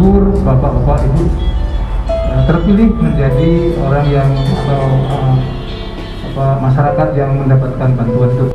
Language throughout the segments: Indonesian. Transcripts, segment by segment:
leluhur, bapak-bapak, ibu terpilih menjadi orang yang atau masyarakat yang mendapatkan bantuan itu.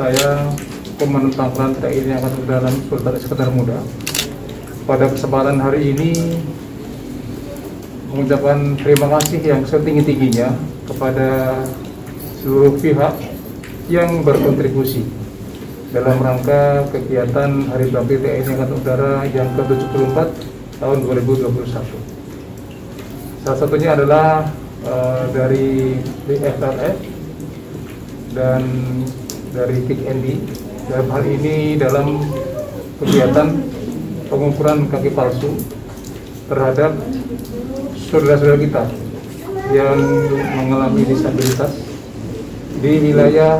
Saya Komandan Pangkalan TNI Angkatan Udara Sultan Iskandar Muda. Pada kesempatan hari ini mengucapkan terima kasih yang setinggi-tingginya kepada seluruh pihak yang berkontribusi dalam rangka kegiatan Hari Bakti TNI Angkatan Udara yang ke-74 tahun 2021. Salah satunya adalah dari FLF dan dari KIK-ND, dalam hal ini dalam kegiatan pengukuran kaki palsu terhadap saudara-saudara kita yang mengalami disabilitas di wilayah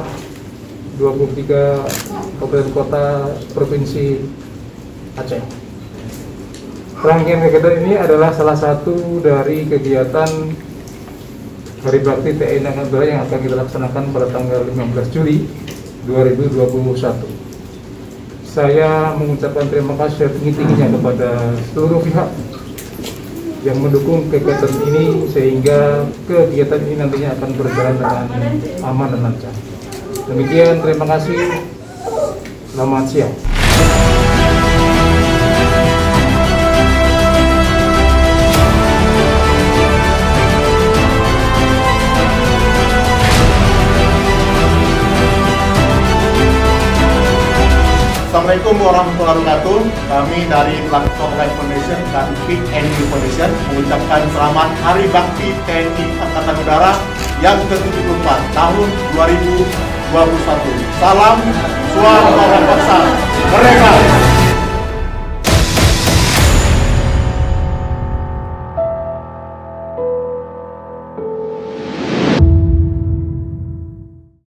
23 kabupaten kota provinsi Aceh. Rangkaian kegiatan ini adalah salah satu dari kegiatan Hari Bakti TNI Angkatan Udara yang akan kita laksanakan pada tanggal 15 Juli 2021. Saya mengucapkan terima kasih setinggi-tingginya kepada seluruh pihak yang mendukung kegiatan ini sehingga kegiatan ini nantinya akan berjalan dengan aman dan lancar. Demikian, terima kasih. Selamat siang. Assalamualaikum warahmatullahi wabarakatuh. Kami dari Platform Life Foundation dan KIK-ND Foundation mengucapkan selamat Hari Bakti TNI Angkatan Udara yang ke-74 tahun 2021. Salam Suara Bangsa Merdeka.